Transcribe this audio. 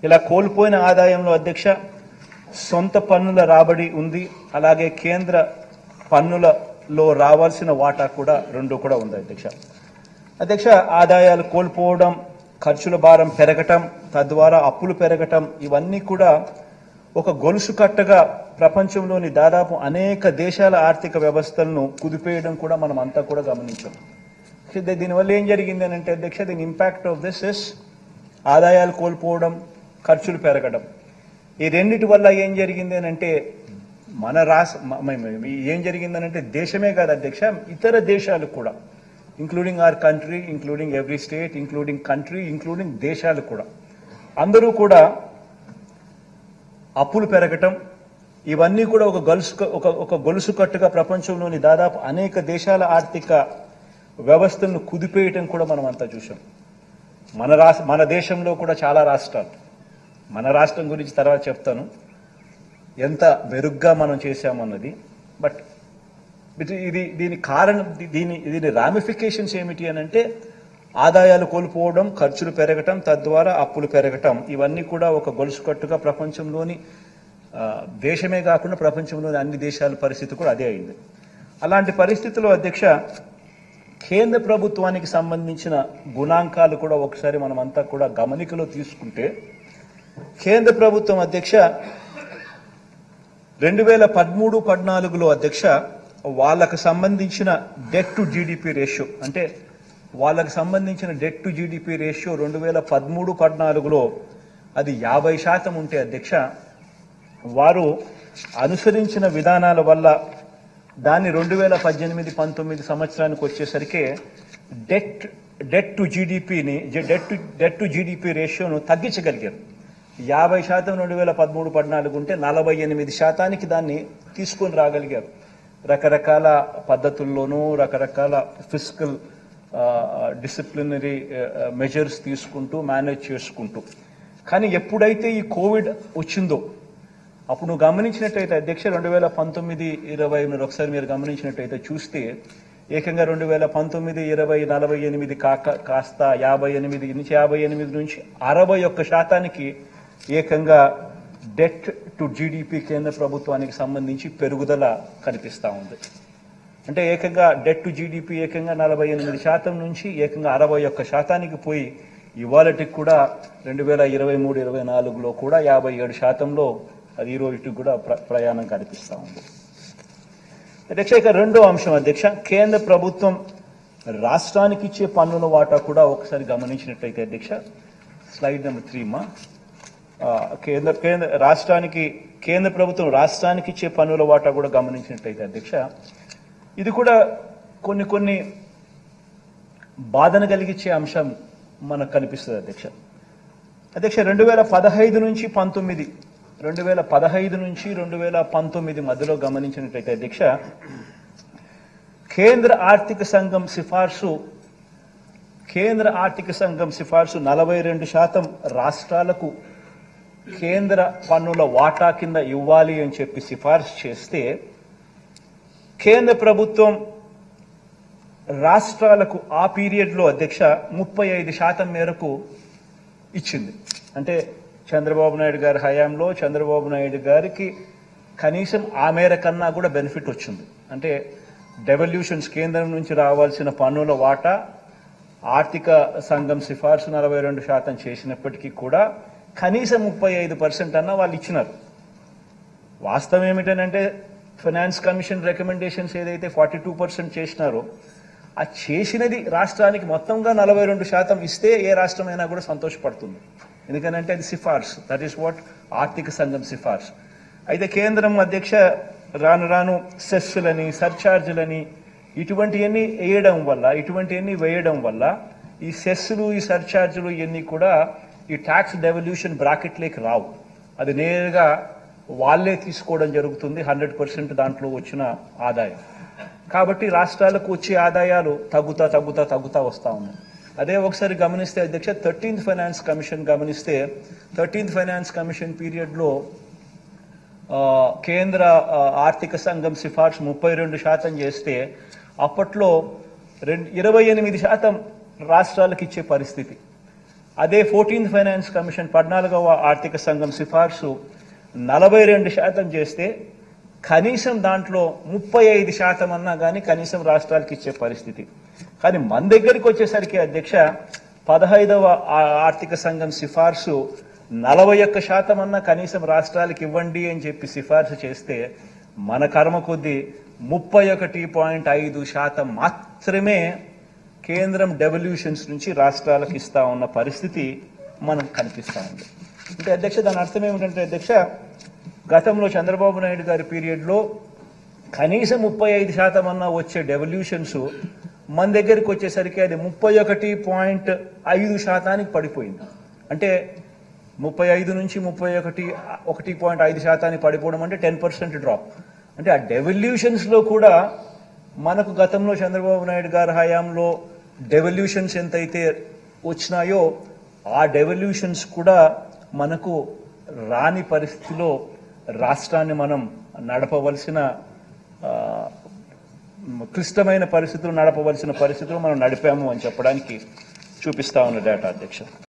ఇలా కోల్పోయిన ఆదాయంలో అధ్యక్ష సొంత పన్నుల రాబడి ఉంది, అలాగే కేంద్ర పన్నులలో రావాల్సిన వాటా కూడా రెండు కూడా ఉంది అధ్యక్ష. ఆదాయాలు కోల్పోవడం, ఖర్చుల భారం పెరగటం, తద్వారా అప్పులు పెరగటం, ఇవన్నీ కూడా ఒక గొలుసు కట్టగా ప్రపంచంలోని దాదాపు అనేక దేశాల ఆర్థిక వ్యవస్థలను కుదిపేయడం కూడా మనం అంతా కూడా గమనించాం. దీనివల్ల ఏం జరిగింది అని అంటే అధ్యక్ష, దీని ఇంపాక్ట్ ఆఫ్ దిస్ ఇస్ ఆదాయాలు కోల్పోవడం, ఖర్చులు పెరగడం. ఈ రెండిటి వల్ల ఏం జరిగింది అని అంటే ఏం జరిగిందనంటే దేశమే కాదు అధ్యక్ష, ఇతర దేశాలు కూడా, including our country, including every state, including country, including దేశాలు కూడా, అందరూ కూడా అప్పులు పెరగటం, ఇవన్నీ కూడా ఒక గొలుసు కట్టుగా ప్రపంచంలోని దాదాపు అనేక దేశాల ఆర్థిక వ్యవస్థలను కుదిపేయటం కూడా మనం అంతా చూసాం. మన దేశంలో కూడా చాలా రాష్ట్రాలు, మన రాష్ట్రం గురించి తర్వాత చెప్తాను ఎంత మెరుగ్గా మనం చేశామన్నది. బట్ దీని కారణం, దీని రామిఫికేషన్స్ ఏమిటి అని అంటే ఆదాయాలు కోల్పోవడం, ఖర్చులు పెరగటం, తద్వారా అప్పులు పెరగటం, ఇవన్నీ కూడా ఒక గొలుసు కట్టుగా ప్రపంచంలోని దేశమే కాకుండా ప్రపంచంలోని అన్ని దేశాల పరిస్థితి కూడా అదే అయింది. అలాంటి పరిస్థితుల్లో అధ్యక్ష కేంద్ర ప్రభుత్వానికి సంబంధించిన గుణాంకాలు కూడా ఒకసారి మనమంతా కూడా గమనికలో తీసుకుంటే, కేంద్ర ప్రభుత్వం అధ్యక్ష 2013-14లో అధ్యక్ష వాళ్ళకు సంబంధించిన డెట్ టు జీడిపి రేషియో, అంటే వాళ్ళకు సంబంధించిన డెట్ టు జీడిపి రేషియో 2013-14లో అది 50% ఉంటే అధ్యక్ష, వారు అనుసరించిన విధానాల వల్ల దాన్ని 2018-19 సంవత్సరానికి వచ్చేసరికి డెట్ టు జీడిపి రేషియోను తగ్గించగలిగారు. 50% 2013-14 ఉంటే 48% దాన్ని తీసుకొని రాగలిగారు. రకరకాల పద్ధతుల్లోనూ, రకరకాల ఫిస్కల్ డిసిప్లినరీ మెజర్స్ తీసుకుంటూ, మేనేజ్ చేసుకుంటూ. కానీ ఎప్పుడైతే ఈ కోవిడ్ వచ్చిందో అప్పుడు నువ్వు గమనించినట్టయితే అధ్యక్ష 2019-20 ఒకసారి మీరు గమనించినట్టయితే చూస్తే ఏకంగా 2019-20 48 కాస్త 58 నుంచి 61% ఏకంగా డెట్ టు జీడిపి కేంద్ర ప్రభుత్వానికి సంబంధించి పెరుగుదల కనిపిస్తూ ఉంది. అంటే ఏకంగా డెట్ టు జీడిపి ఏకంగా 48% నుంచి ఏకంగా 61%కి పోయి ఇవాళటికి కూడా 2023-24లో కూడా 57%లో అది ఈ రోజుకి కూడా ప్రయాణం కనిపిస్తూ ఉంది అధ్యక్ష. ఇక రెండో అంశం అధ్యక్ష, కేంద్ర ప్రభుత్వం రాష్ట్రానికి ఇచ్చే పన్నుల వాటా కూడా ఒకసారి గమనించినట్టయితే అధ్యక్ష, స్లైడ్ నెంబర్ 3 మా, కేంద్ర ప్రభుత్వం రాష్ట్రానికి ఇచ్చే పన్నుల వాటా కూడా గమనించినట్టయితే అధ్యక్ష, ఇది కూడా కొన్ని బాధను కలిగించే అంశం మనకు కనిపిస్తుంది అధ్యక్ష. 2015 నుంచి 2019 మధ్యలో గమనించినట్టయితే అధ్యక్ష, కేంద్ర ఆర్థిక సంఘం సిఫార్సు 42% రాష్ట్రాలకు కేంద్ర పన్నుల వాటా కింద ఇవ్వాలి అని చెప్పి సిఫార్సు చేస్తే, కేంద్ర ప్రభుత్వం రాష్ట్రాలకు ఆ పీరియడ్లో అధ్యక్ష 35% మేరకు ఇచ్చింది. అంటే చంద్రబాబు నాయుడు గారి హయాంలో చంద్రబాబు నాయుడు గారికి కనీసం ఆ మేర కన్నా కూడా బెనిఫిట్ వచ్చింది. అంటే డెవల్యూషన్స్, కేంద్రం నుంచి రావాల్సిన పన్నుల వాటా ఆర్థిక సంఘం సిఫార్సు 42% చేసినప్పటికీ కూడా కనీసం 35% అన్న వాళ్ళు ఇచ్చినారు. వాస్తవం ఏమిటనంటే ఫైనాన్స్ కమిషన్ రికమెండేషన్స్ ఏదైతే 42% చేసినారో ఆ చేసినది రాష్ట్రానికి మొత్తంగా 42% ఇస్తే ఏ రాష్ట్రమైనా కూడా సంతోషపడుతుంది. ఎందుకనంటే అది సిఫార్సు, దట్ ఈస్ వాట్ ఆర్థిక సంఘం సిఫార్సు. అయితే కేంద్రం అధ్యక్ష రాను సెస్సులని, సర్ఛార్జులని ఇటువంటివన్నీ వేయడం వల్ల ఈ సెస్సులు, ఈ సర్ఛార్జులు ఇవన్నీ కూడా ఈ ట్యాక్స్ డెవల్యూషన్ బ్రాకెట్లోకి రావు. అది నేరుగా వాళ్ళే తీసుకోవడం జరుగుతుంది 100% దాంట్లో వచ్చిన ఆదాయం. కాబట్టి రాష్ట్రాలకు వచ్చే ఆదాయాలు తగ్గుతా వస్తూ ఉన్నాయి. అదే ఒకసారి గమనిస్తే అధ్యక్ష 13th ఫైనాన్స్ కమిషన్ గమనిస్తే 13th ఫైనాన్స్ కమిషన్ పీరియడ్లో కేంద్ర ఆర్థిక సంఘం సిఫార్సు 32% చేస్తే అప్పట్లో 28% రాష్ట్రాలకు ఇచ్చే పరిస్థితి. అదే 14th ఫైనాన్స్ కమిషన్ 14వ ఆర్థిక సంఘం సిఫార్సు 42% చేస్తే కనీసం దాంట్లో 35% అన్నా కానీ కనీసం రాష్ట్రాలకు ఇచ్చే పరిస్థితి. కానీ మన దగ్గరికి వచ్చేసరికి అధ్యక్ష 15వ ఆర్థిక సంఘం సిఫార్సు 41% అన్నా కనీసం రాష్ట్రాలకు ఇవ్వండి అని చెప్పి సిఫార్సు చేస్తే మన కర్మ కొద్దీ 31.5% మాత్రమే కేంద్రం డెవల్యూషన్స్ నుంచి రాష్ట్రాలకు ఇస్తా ఉన్న పరిస్థితి మనం కనిపిస్తా ఉంది. అంటే అధ్యక్ష దాని అర్థం ఏమిటంటే అధ్యక్ష గతంలో చంద్రబాబు నాయుడు గారి పీరియడ్లో కనీసం 35% అన్నా వచ్చే డెవల్యూషన్స్ మన దగ్గరికి వచ్చేసరికి అది 31.5% పడిపోయింది. అంటే 35 నుంచి 1.5% పడిపోవడం అంటే 10% డ్రాప్. అంటే ఆ డెవల్యూషన్స్లో కూడా మనకు గతంలో చంద్రబాబు నాయుడు గారి హయాంలో డెవల్యూషన్స్ ఎంతైతే వచ్చినాయో ఆ డెవల్యూషన్స్ కూడా మనకు రాని పరిస్థితిలో రాష్ట్రాన్ని మనం నడపవలసిన క్లిష్టమైన పరిస్థితులు మనం నడిపాము అని చెప్పడానికి చూపిస్తా ఉన్న డేటా అధ్యక్ష.